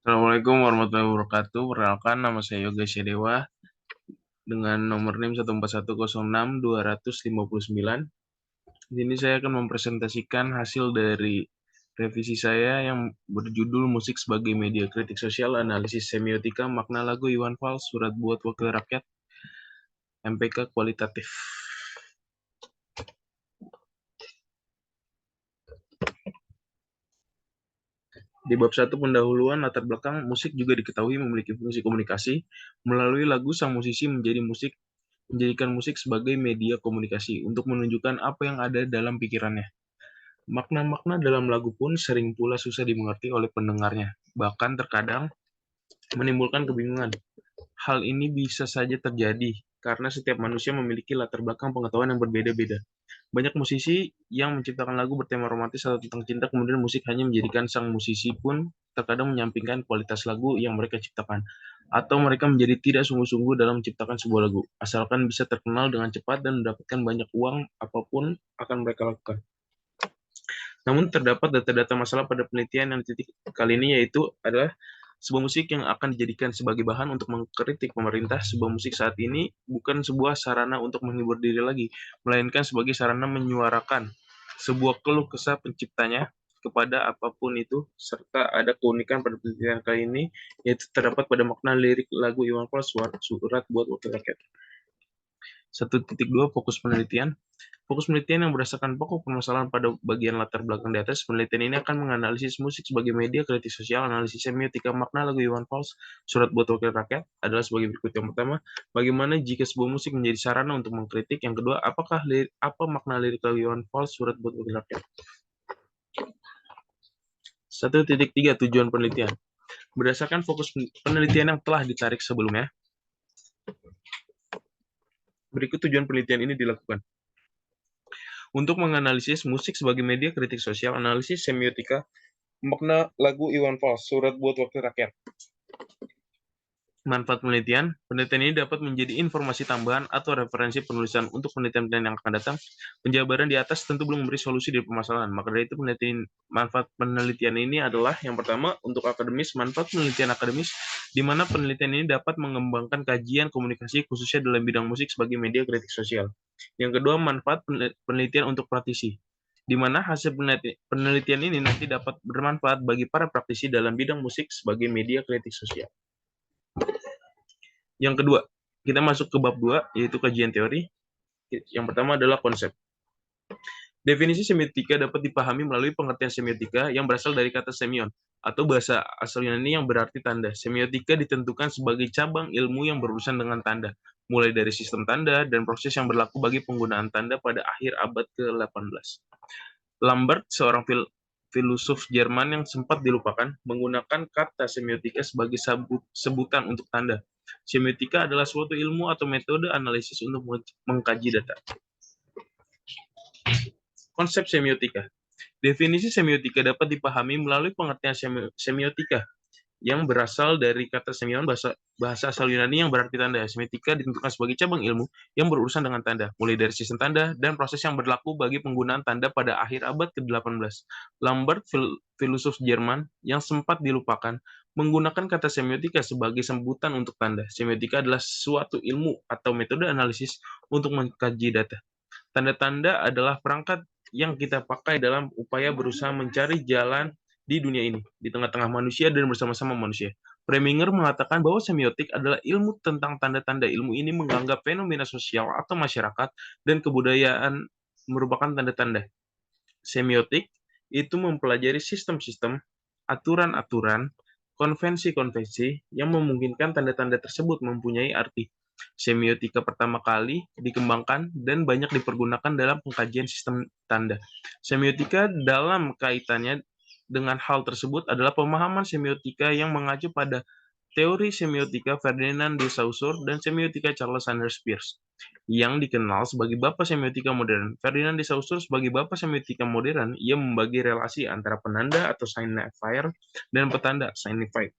Assalamualaikum warahmatullahi wabarakatuh. Perkenalkan, nama saya Yoga Syadewa dengan nomor NIM 14106259. Di sini saya akan mempresentasikan hasil dari revisi saya yang berjudul Musik sebagai Media Kritik Sosial, Analisis Semiotika, Makna Lagu Iwan Fals, Surat Buat Wakil Rakyat, MPK Kualitatif. Di bab 1 pendahuluan latar belakang, musik juga diketahui memiliki fungsi komunikasi. Melalui lagu, sang musisi menjadikan musik sebagai media komunikasi untuk menunjukkan apa yang ada dalam pikirannya. Makna-makna dalam lagu pun sering pula susah dimengerti oleh pendengarnya, bahkan terkadang menimbulkan kebingungan. Hal ini bisa saja terjadi karena setiap manusia memiliki latar belakang pengetahuan yang berbeda-beda. Banyak musisi yang menciptakan lagu bertema romantis atau tentang cinta, kemudian musik hanya menjadikan sang musisi pun terkadang menyampingkan kualitas lagu yang mereka ciptakan, atau mereka menjadi tidak sungguh-sungguh dalam menciptakan sebuah lagu, asalkan bisa terkenal dengan cepat dan mendapatkan banyak uang, apapun akan mereka lakukan. Namun terdapat data-data masalah pada penelitian yang titik kali ini, yaitu adalah sebuah musik yang akan dijadikan sebagai bahan untuk mengkritik pemerintah. Sebuah musik saat ini bukan sebuah sarana untuk menghibur diri lagi, melainkan sebagai sarana menyuarakan sebuah keluh kesah penciptanya kepada apapun itu, serta ada keunikan pada penelitian kali ini, yaitu terdapat pada makna lirik lagu Iwan Fals, Surat Buat Wakil Rakyat. 1.2 Fokus penelitian. Fokus penelitian yang berdasarkan pokok permasalahan pada bagian latar belakang di atas. Penelitian ini akan menganalisis musik sebagai media kritik sosial. Analisis semiotika makna lagu Iwan Fals, Surat Buat Wakil Rakyat, adalah sebagai berikut. Yang pertama, bagaimana jika sebuah musik menjadi sarana untuk mengkritik. Yang kedua, apa makna lirik lagu Iwan Fals, Surat Buat Wakil Rakyat. 1.3 Tujuan penelitian. Berdasarkan fokus penelitian yang telah ditarik sebelumnya, berikut tujuan penelitian ini dilakukan. Untuk menganalisis musik sebagai media kritik sosial, analisis semiotika, makna lagu Iwan Fals, Surat Buat Wakil Rakyat. Manfaat penelitian ini dapat menjadi informasi tambahan atau referensi penulisan untuk penelitian yang akan datang. Penjabaran di atas tentu belum memberi solusi dari permasalahan, maka dari itu manfaat penelitian ini adalah yang pertama, untuk akademis. Manfaat penelitian akademis, di mana penelitian ini dapat mengembangkan kajian komunikasi khususnya dalam bidang musik sebagai media kritik sosial. Yang kedua, manfaat penelitian untuk praktisi, di mana hasil penelitian ini nanti dapat bermanfaat bagi para praktisi dalam bidang musik sebagai media kritik sosial. Yang kedua, kita masuk ke bab 2, yaitu kajian teori. Yang pertama adalah konsep. Definisi semiotika dapat dipahami melalui pengertian semiotika yang berasal dari kata semion, atau bahasa asal Yunani yang berarti tanda. Semiotika ditentukan sebagai cabang ilmu yang berurusan dengan tanda, mulai dari sistem tanda dan proses yang berlaku bagi penggunaan tanda pada akhir abad ke-18. Lambert, seorang filosof Jerman yang sempat dilupakan, menggunakan kata semiotika sebagai sebutan untuk tanda. Semiotika adalah suatu ilmu atau metode analisis untuk mengkaji data. Konsep semiotika. Definisi semiotika dapat dipahami melalui pengertian semiotika yang berasal dari kata semion, bahasa asal Yunani yang berarti tanda. Semiotika ditentukan sebagai cabang ilmu yang berurusan dengan tanda, mulai dari sistem tanda dan proses yang berlaku bagi penggunaan tanda pada akhir abad ke-18. Lambert, filosof Jerman yang sempat dilupakan, menggunakan kata semiotika sebagai sebutan untuk tanda. Semiotika adalah suatu ilmu atau metode analisis untuk mengkaji data. Tanda-tanda adalah perangkat yang kita pakai dalam upaya berusaha mencari jalan di dunia ini, di tengah-tengah manusia dan bersama-sama manusia. Preminger mengatakan bahwa semiotik adalah ilmu tentang tanda-tanda. Ilmu ini menganggap fenomena sosial atau masyarakat dan kebudayaan merupakan tanda-tanda. Semiotik itu mempelajari sistem-sistem, aturan-aturan, konvensi-konvensi yang memungkinkan tanda-tanda tersebut mempunyai arti. Semiotika pertama kali dikembangkan dan banyak dipergunakan dalam pengkajian sistem tanda. Semiotika dalam kaitannya dengan hal tersebut adalah pemahaman semiotika yang mengacu pada teori semiotika Ferdinand de Saussure dan semiotika Charles Sanders Peirce, yang dikenal sebagai bapak semiotika modern. Ferdinand de Saussure sebagai bapak semiotika modern, ia membagi relasi antara penanda atau signifier dan petanda signified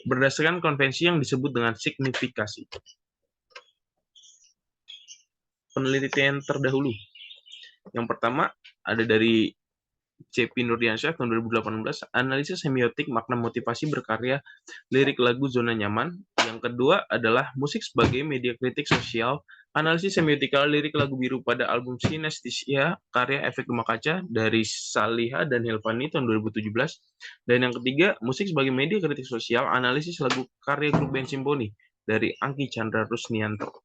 berdasarkan konvensi yang disebut dengan signifikasi. Penelitian terdahulu. Yang pertama ada dari C.P. Nurdiansyah tahun 2018, analisis semiotik makna motivasi berkarya lirik lagu zona nyaman. Yang kedua adalah musik sebagai media kritik sosial, analisis semiotika lirik lagu biru pada album Sinestesia karya Efek Rumah Kaca dari Saliha dan Helvani tahun 2017. Dan yang ketiga, musik sebagai media kritik sosial, analisis lagu karya grup band Simponi dari Angki Chandra Rusnianto.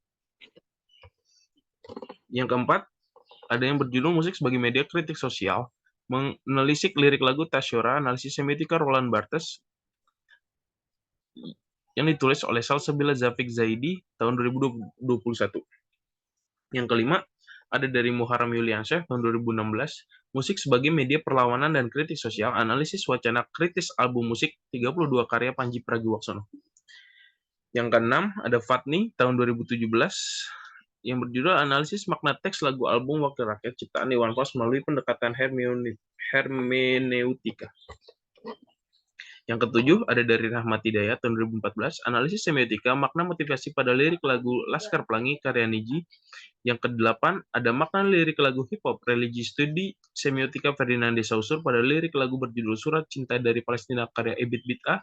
Yang keempat, ada yang berjudul musik sebagai media kritik sosial, menelisik lirik lagu Tasyora, analisis semiotika Roland Barthes, yang ditulis oleh Salsabila Zafik Zaidi tahun 2021. Yang kelima, ada dari Muharram Yuliansyah tahun 2016, musik sebagai media perlawanan dan kritik sosial, analisis wacana kritis album musik 32 karya Panji Pragiwaksono. Yang keenam, ada Fatni tahun 2017, yang berjudul analisis makna teks lagu album Wakil Rakyat ciptaan Iwan Fals melalui pendekatan hermeneutika. Yang ketujuh, ada dari Rahmat Hidayat tahun 2014, analisis semiotika makna motivasi pada lirik lagu Laskar Pelangi karya Niji. Yang kedelapan, ada makna lirik lagu hip hop religi studi semiotika Ferdinand de Saussure pada lirik lagu berjudul Surat Cinta dari Palestina karya Ebit Bid'ah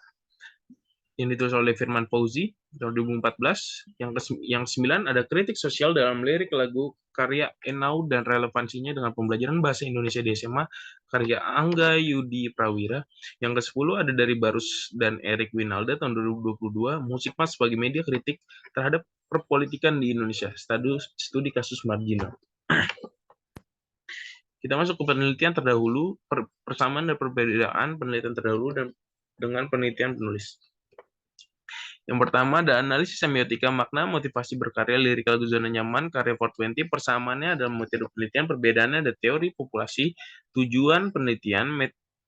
yang ditulis oleh Firman Fauzi tahun 2014. Yang sembilan, ada kritik sosial dalam lirik lagu karya Enau dan relevansinya dengan pembelajaran bahasa Indonesia di SMA karya Angga Yudi Prawira. Yang ke-10 ada dari Barus dan Erik Winalda tahun 2022, musik mas sebagai media kritik terhadap perpolitikan di Indonesia, studi kasus marginal. Kita masuk ke penelitian terdahulu, persamaan dan perbedaan penelitian terdahulu dan dengan penelitian penulis. Yang pertama ada analisis semiotika makna motivasi berkarya lirik lagu zona nyaman karya 420. Persamaannya adalah metode penelitian, perbedaannya ada teori populasi, tujuan penelitian,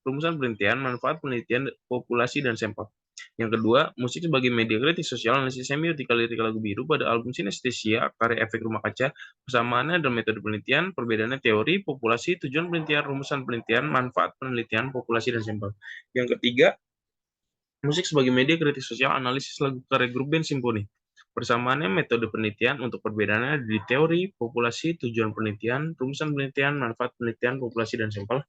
rumusan penelitian, manfaat penelitian, populasi dan sampel. Yang kedua, musik sebagai media kritik sosial, analisis semiotika lirik lagu biru pada album Sinestesia karya Efek Rumah Kaca. Persamaannya adalah metode penelitian, perbedaannya teori, populasi, tujuan penelitian, rumusan penelitian, manfaat penelitian, populasi dan sampel. Yang ketiga, musik sebagai media kritik sosial, analisis lagu karya grup band Simponi. Persamaannya metode penelitian, untuk perbedaannya di teori, populasi, tujuan penelitian, rumusan penelitian, manfaat penelitian, populasi, dan sampel.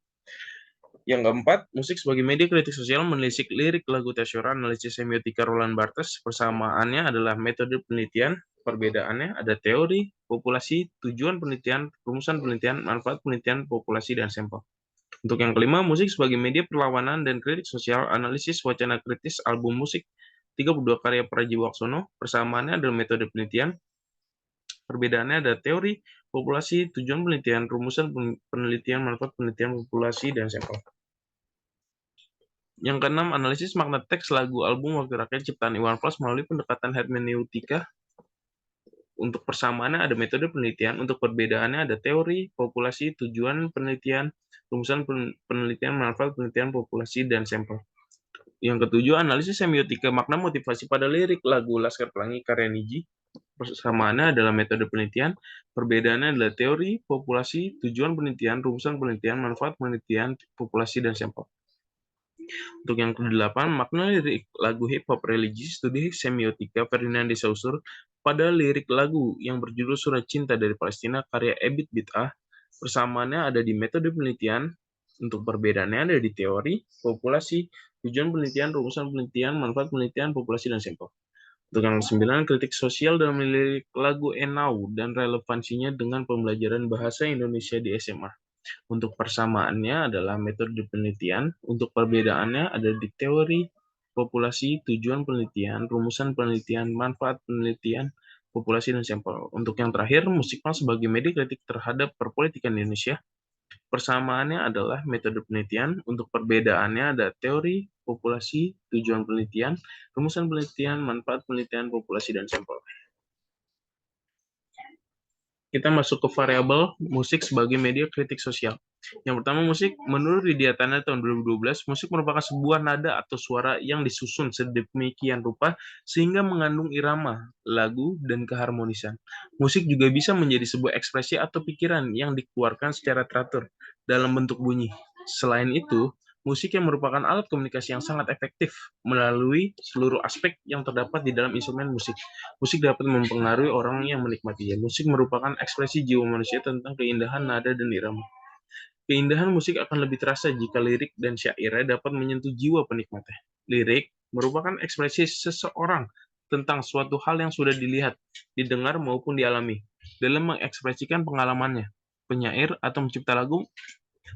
Yang keempat, musik sebagai media kritik sosial, menelisik lirik lagu Tasyora, analisis semiotika Roland Barthes. Persamaannya adalah metode penelitian, perbedaannya ada teori, populasi, tujuan penelitian, rumusan penelitian, manfaat penelitian, populasi, dan sampel. Untuk yang kelima, musik sebagai media perlawanan dan kritik sosial, analisis wacana kritis album musik 32 karya Pragiwaksono. Persamaannya adalah metode penelitian, perbedaannya ada teori, populasi, tujuan penelitian, rumusan penelitian, manfaat penelitian, populasi, dan sampel. Yang keenam, analisis makna teks lagu album Wakil Rakyat ciptaan Iwan Fals melalui pendekatan hermeneutika. Untuk persamaannya ada metode penelitian, untuk perbedaannya ada teori, populasi, tujuan penelitian, rumusan penelitian, manfaat penelitian, populasi, dan sampel. Yang ketujuh, analisis semiotika makna motivasi pada lirik lagu Laskar Pelangi karya Niji. Persamaannya adalah metode penelitian, perbedaannya adalah teori, populasi, tujuan penelitian, rumusan penelitian, manfaat penelitian, populasi, dan sampel. Untuk yang kedelapan, makna lirik lagu hip hop religi studi semiotika Ferdinand de Saussure pada lirik lagu yang berjudul Surat Cinta dari Palestina karya Ebit Bid'ah. Persamaannya ada di metode penelitian, untuk perbedaannya ada di teori, populasi, tujuan penelitian, rumusan penelitian, manfaat penelitian, populasi, dan sampel. Untuk yang ke-9, kritik sosial dalam lirik lagu Enau dan relevansinya dengan pembelajaran bahasa Indonesia di SMA. Untuk persamaannya adalah metode penelitian, untuk perbedaannya ada di teori, populasi, tujuan penelitian, rumusan penelitian, manfaat penelitian, populasi, dan sampel. Untuk yang terakhir, musikal sebagai media kritik terhadap perpolitikan Indonesia. Persamaannya adalah metode penelitian, untuk perbedaannya ada teori, populasi, tujuan penelitian, rumusan penelitian, manfaat penelitian, populasi, dan sampel. Kita masuk ke variabel musik sebagai media kritik sosial. Yang pertama, musik. Menurut Widyatana tahun 2012, musik merupakan sebuah nada atau suara yang disusun sedemikian rupa sehingga mengandung irama, lagu, dan keharmonisan. Musik juga bisa menjadi sebuah ekspresi atau pikiran yang dikeluarkan secara teratur dalam bentuk bunyi. Selain itu, musik yang merupakan alat komunikasi yang sangat efektif melalui seluruh aspek yang terdapat di dalam instrumen musik. Musik dapat mempengaruhi orang yang menikmatinya. Musik merupakan ekspresi jiwa manusia tentang keindahan nada dan irama. Keindahan musik akan lebih terasa jika lirik dan syairnya dapat menyentuh jiwa penikmatnya. Lirik merupakan ekspresi seseorang tentang suatu hal yang sudah dilihat, didengar maupun dialami. Dalam mengekspresikan pengalamannya, penyair atau pencipta lagu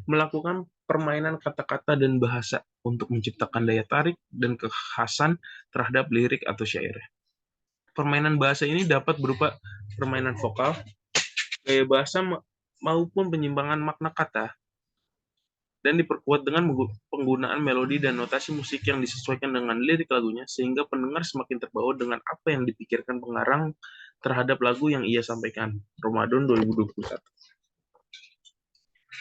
melakukan permainan kata-kata dan bahasa untuk menciptakan daya tarik dan kekhasan terhadap lirik atau syair. Permainan bahasa ini dapat berupa permainan vokal, gaya bahasa, maupun penyimbangan makna kata, dan diperkuat dengan penggunaan melodi dan notasi musik yang disesuaikan dengan lirik lagunya, sehingga pendengar semakin terbawa dengan apa yang dipikirkan pengarang terhadap lagu yang ia sampaikan. Ramadan 2021.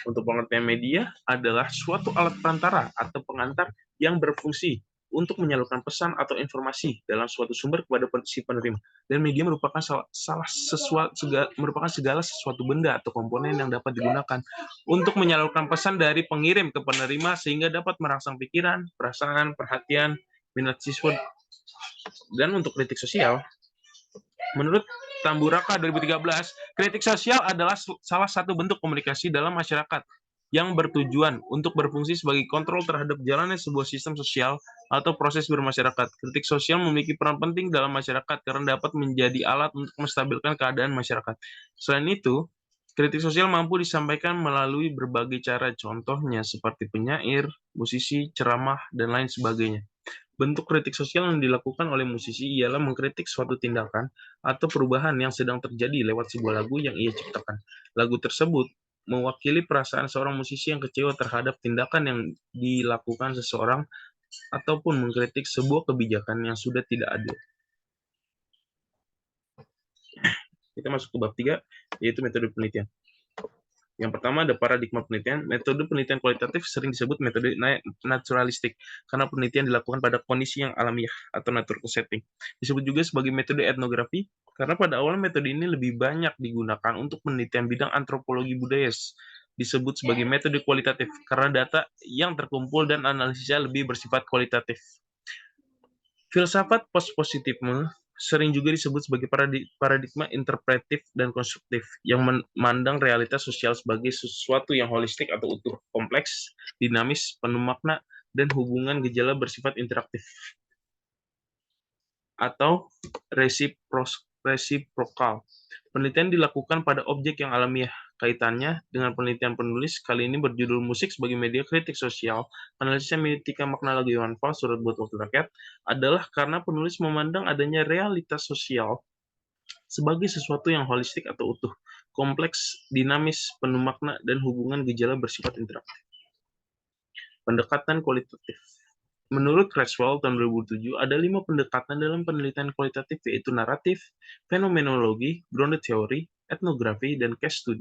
Untuk pengertian media adalah suatu alat perantara atau pengantar yang berfungsi untuk menyalurkan pesan atau informasi dalam suatu sumber kepada si penerima. Dan media merupakan merupakan segala sesuatu benda atau komponen yang dapat digunakan untuk menyalurkan pesan dari pengirim ke penerima sehingga dapat merangsang pikiran, perasaan, perhatian, minat siswa. Dan untuk kritik sosial, menurut Tamburaka 2013, kritik sosial adalah salah satu bentuk komunikasi dalam masyarakat yang bertujuan untuk berfungsi sebagai kontrol terhadap jalannya sebuah sistem sosial atau proses bermasyarakat. Kritik sosial memiliki peran penting dalam masyarakat karena dapat menjadi alat untuk menstabilkan keadaan masyarakat. Selain itu, kritik sosial mampu disampaikan melalui berbagai cara, contohnya seperti penyair, musisi, ceramah, dan lain sebagainya. Bentuk kritik sosial yang dilakukan oleh musisi ialah mengkritik suatu tindakan atau perubahan yang sedang terjadi lewat sebuah lagu yang ia ciptakan. Lagu tersebut mewakili perasaan seorang musisi yang kecewa terhadap tindakan yang dilakukan seseorang ataupun mengkritik sebuah kebijakan yang sudah tidak adil. Kita masuk ke bab 3, yaitu metode penelitian. Yang pertama ada paradigma penelitian. Metode penelitian kualitatif sering disebut metode naturalistik karena penelitian dilakukan pada kondisi yang alamiah atau natural setting. Disebut juga sebagai metode etnografi karena pada awal metode ini lebih banyak digunakan untuk penelitian bidang antropologi budaya. Disebut sebagai metode kualitatif karena data yang terkumpul dan analisisnya lebih bersifat kualitatif. Filsafat postpositifme sering juga disebut sebagai paradigma interpretif dan konstruktif yang memandang realitas sosial sebagai sesuatu yang holistik atau utuh, kompleks, dinamis, penuh makna, dan hubungan gejala bersifat interaktif atau resiprokal. Penelitian dilakukan pada objek yang alamiah. Kaitannya dengan penelitian penulis kali ini berjudul Musik sebagai Media Kritik Sosial, analisis semiotika makna lagu Iwan Fals, Surat buat Wakil Rakyat, adalah karena penulis memandang adanya realitas sosial sebagai sesuatu yang holistik atau utuh, kompleks, dinamis, penuh makna, dan hubungan gejala bersifat interaktif. Pendekatan kualitatif. Menurut Creswell tahun 2007, ada 5 pendekatan dalam penelitian kualitatif, yaitu naratif, fenomenologi, grounded theory, etnografi, dan case study.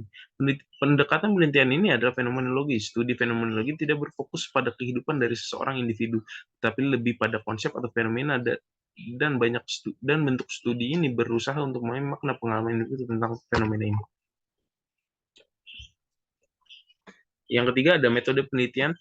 Pendekatan penelitian ini adalah fenomenologi. Studi fenomenologi tidak berfokus pada kehidupan dari seseorang individu, tapi lebih pada konsep atau fenomena dan bentuk studi ini berusaha untuk memahami makna pengalaman individu tentang fenomena ini. Yang ketiga ada metode penelitian.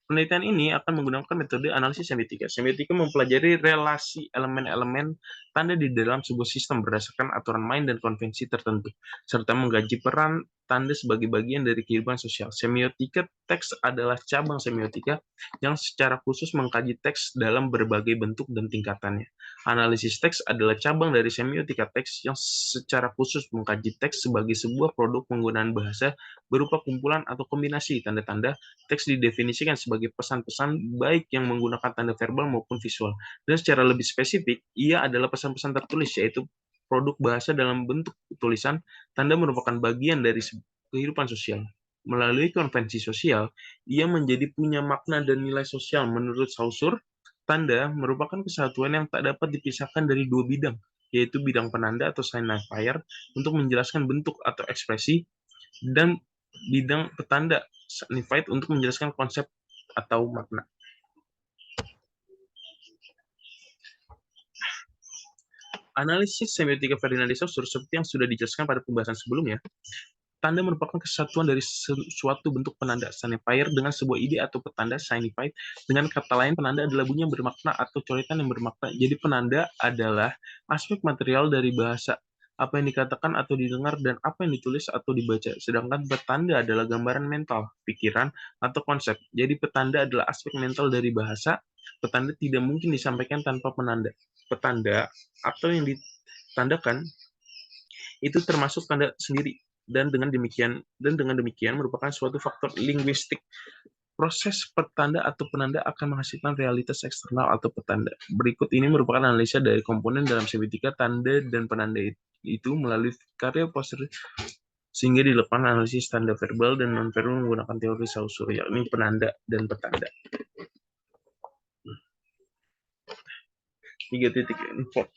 Penelitian ini akan menggunakan metode analisis semiotika. Semiotika mempelajari relasi elemen-elemen tanda di dalam sebuah sistem berdasarkan aturan main dan konvensi tertentu, serta mengkaji peran tanda sebagai bagian dari kehidupan sosial. Semiotika teks adalah cabang semiotika yang secara khusus mengkaji teks dalam berbagai bentuk dan tingkatannya. Analisis teks adalah cabang dari semiotika teks yang secara khusus mengkaji teks sebagai sebuah produk penggunaan bahasa berupa kumpulan atau kombinasi tanda-tanda. Teks didefinisikan sebagai pesan-pesan baik yang menggunakan tanda verbal maupun visual. Dan secara lebih spesifik, ia adalah pesan-pesan tertulis, yaitu produk bahasa dalam bentuk tulisan. Tanda merupakan bagian dari kehidupan sosial. Melalui konvensi sosial, ia menjadi punya makna dan nilai sosial. Menurut Saussure, tanda merupakan kesatuan yang tak dapat dipisahkan dari dua bidang, yaitu bidang penanda atau signifier untuk menjelaskan bentuk atau ekspresi, dan bidang petanda signified untuk menjelaskan konsep atau makna. Analisis semiotika Ferdinand de Saussure seperti yang sudah dijelaskan pada pembahasan sebelumnya, tanda merupakan kesatuan dari suatu bentuk penanda signifier dengan sebuah ide atau petanda signified. Dengan kata lain, penanda adalah bunyi yang bermakna atau coretan yang bermakna. Jadi penanda adalah aspek material dari bahasa apa yang dikatakan atau didengar, dan apa yang ditulis atau dibaca. Sedangkan petanda adalah gambaran mental, pikiran, atau konsep. Jadi petanda adalah aspek mental dari bahasa. Petanda tidak mungkin disampaikan tanpa penanda. Petanda atau yang ditandakan itu termasuk tanda sendiri, dan dengan demikian merupakan suatu faktor linguistik. Proses pertanda atau penanda akan menghasilkan realitas eksternal atau petanda. Berikut ini merupakan analisa dari komponen dalam semiotika tanda dan penanda itu melalui karya Poster, sehingga dilakukan analisis tanda verbal dan non-verbal menggunakan teori Saussure, yakni penanda dan petanda. 3 titik info.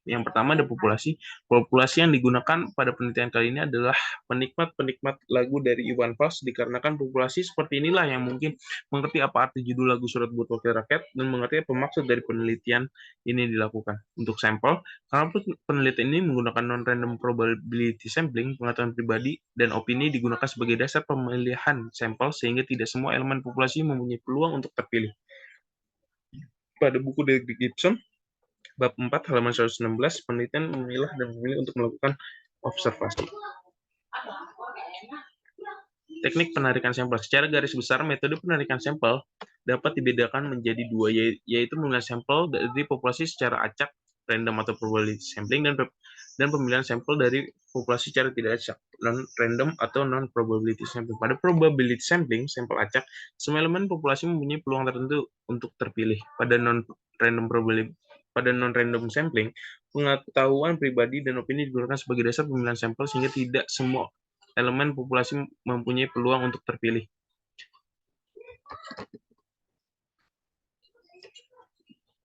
Yang pertama ada populasi. Populasi yang digunakan pada penelitian kali ini adalah penikmat-penikmat lagu dari Iwan Fals, dikarenakan populasi seperti inilah yang mungkin mengerti apa arti judul lagu Surat buat Wakil Rakyat dan mengerti apa maksud dari penelitian ini dilakukan. Untuk sampel, karena penelitian ini menggunakan non-random probability sampling, pengetahuan pribadi dan opini digunakan sebagai dasar pemilihan sampel, sehingga tidak semua elemen populasi mempunyai peluang untuk terpilih. Pada buku dari Gibson, Bab 4, halaman 116, penelitian memilah dan memilih untuk melakukan observasi. Teknik penarikan sampel. Secara garis besar, metode penarikan sampel dapat dibedakan menjadi dua, yaitu pemilihan sampel dari populasi secara acak, random atau probability sampling, dan pemilihan sampel dari populasi secara tidak acak, non-random atau non-probability sampling. Pada probability sampling, sampel acak, semua elemen populasi mempunyai peluang tertentu untuk terpilih. Pada non-random sampling, pengetahuan pribadi dan opini digunakan sebagai dasar pemilihan sampel, sehingga tidak semua elemen populasi mempunyai peluang untuk terpilih.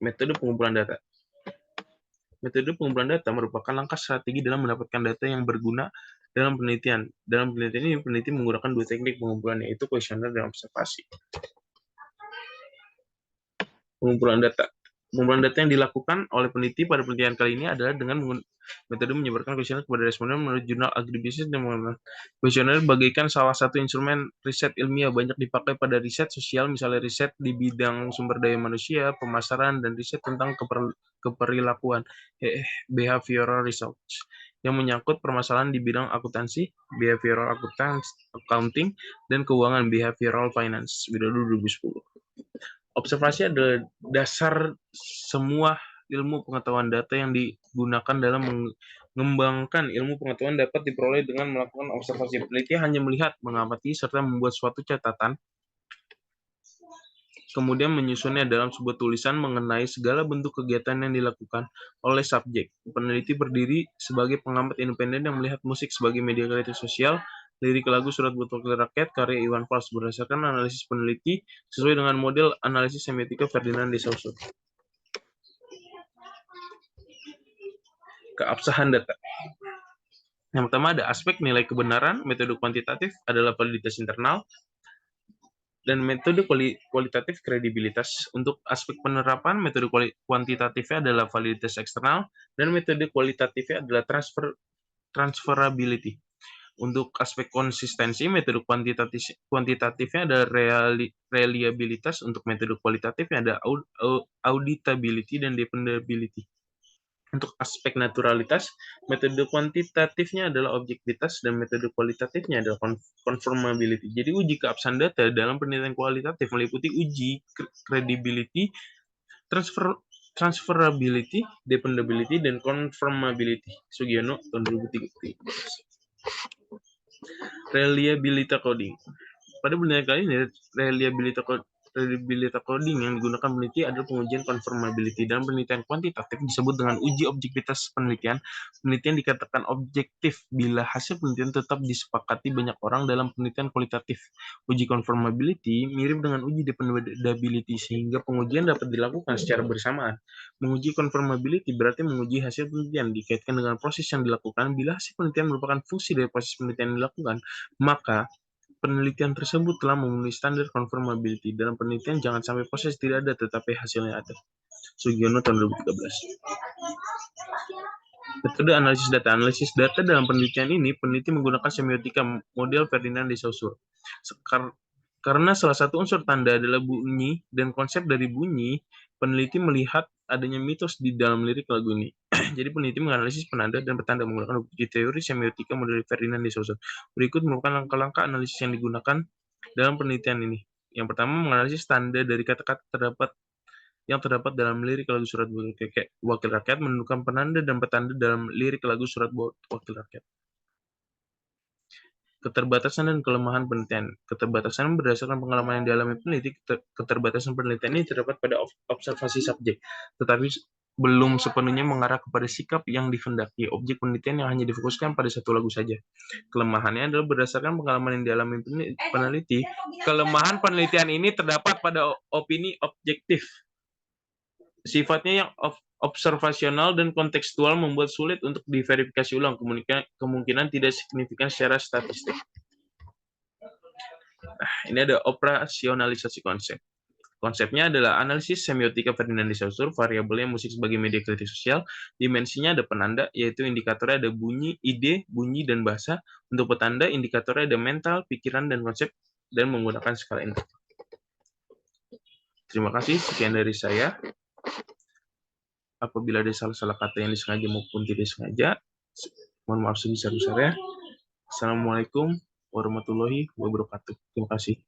Metode pengumpulan data. Metode pengumpulan data merupakan langkah strategi dalam mendapatkan data yang berguna dalam penelitian. Dalam penelitian ini, peneliti menggunakan dua teknik pengumpulan, yaitu kuesioner dan observasi. Pengumpulan data. Pengumpulan data yang dilakukan oleh peneliti pada penelitian kali ini adalah dengan metode menyebarkan kuesioner kepada responden menurut jurnal agribisnis dan mengenai kuesioner bagaikan salah satu instrumen riset ilmiah, banyak dipakai pada riset sosial, misalnya riset di bidang sumber daya manusia, pemasaran, dan riset tentang keperilakuan, behavioral research, yang menyangkut permasalahan di bidang akuntansi, behavioral accounting, dan keuangan, behavioral finance, Widodo 2010. Observasi adalah dasar semua ilmu pengetahuan data yang digunakan dalam mengembangkan ilmu pengetahuan dapat diperoleh dengan melakukan observasi. Peneliti hanya melihat, mengamati, serta membuat suatu catatan, kemudian menyusunnya dalam sebuah tulisan mengenai segala bentuk kegiatan yang dilakukan oleh subjek. Peneliti berdiri sebagai pengamat independen yang melihat musik sebagai media kreatif sosial, lirik lagu Surat buat Wakil Rakyat karya Iwan Fals berdasarkan analisis peneliti sesuai dengan model analisis semiotika Ferdinand de Saussure. Keabsahan data. Yang pertama ada aspek nilai kebenaran. Metode kuantitatif adalah validitas internal, dan metode kualitatif kredibilitas. Untuk aspek penerapan, metode kuantitatifnya adalah validitas eksternal, dan metode kualitatifnya adalah transferability. Untuk aspek konsistensi, metode kuantitatifnya ada reliabilitas. Untuk metode kualitatifnya ada auditability dan dependability. Untuk aspek naturalitas, metode kuantitatifnya adalah objektivitas dan metode kualitatifnya adalah conformability. Jadi uji keabsahan data dalam penelitian kualitatif meliputi uji credibility, transferability, dependability, dan conformability. Sugiono tahun 2013. Reliability coding. Pada penelitian kali ini, reliability coding yang digunakan peneliti adalah pengujian conformability. Dalam penelitian kuantitatif disebut dengan uji objektivitas penelitian. Penelitian dikatakan objektif bila hasil penelitian tetap disepakati banyak orang. Dalam penelitian kualitatif, uji conformability mirip dengan uji dependability, sehingga pengujian dapat dilakukan secara bersamaan. Menguji conformability berarti menguji hasil penelitian dikaitkan dengan proses yang dilakukan. Bila hasil penelitian merupakan fungsi dari proses penelitian yang dilakukan, maka penelitian tersebut telah memenuhi standar conformability. Dalam penelitian, jangan sampai proses tidak ada, tetapi hasilnya ada. Sugiono tahun 2013. Metode analisis data. Analisis data dalam penelitian ini, peneliti menggunakan semiotika model Ferdinand de Saussure. Karena salah satu unsur tanda adalah bunyi dan konsep dari bunyi, peneliti melihat adanya mitos di dalam lirik lagu ini. Jadi peneliti menganalisis penanda dan petanda menggunakan uji teori semiotika model Ferdinand de Saussure. Berikut merupakan langkah-langkah analisis yang digunakan dalam penelitian ini. Yang pertama, menganalisis tanda dari kata-kata yang terdapat dalam lirik lagu Surat Wakil Rakyat, menentukan penanda dan petanda dalam lirik lagu Surat Wakil Rakyat. Keterbatasan dan kelemahan penelitian. Keterbatasan berdasarkan pengalaman yang dialami peneliti. Keterbatasan penelitian ini terdapat pada observasi subjek, tetapi belum sepenuhnya mengarah kepada sikap yang dikehendaki objek penelitian yang hanya difokuskan pada satu lagu saja. Kelemahannya adalah berdasarkan pengalaman yang dialami peneliti. Kelemahan penelitian ini terdapat pada opini objektif. Sifatnya yang observasional dan kontekstual membuat sulit untuk diverifikasi ulang, kemungkinan tidak signifikan secara statistik. Nah, ini ada operasionalisasi konsep. Konsepnya adalah analisis semiotika Ferdinand de Saussure, variabelnya musik sebagai media kritik sosial, dimensinya ada penanda, yaitu indikatornya ada bunyi, ide, bunyi, dan bahasa. Untuk petanda, indikatornya ada mental, pikiran, dan konsep, dan menggunakan skala ini. Terima kasih, sekian dari saya. Apabila ada salah-salah kata yang disengaja maupun tidak sengaja, mohon maaf sebesar-besarnya. Assalamualaikum warahmatullahi wabarakatuh. Terima kasih.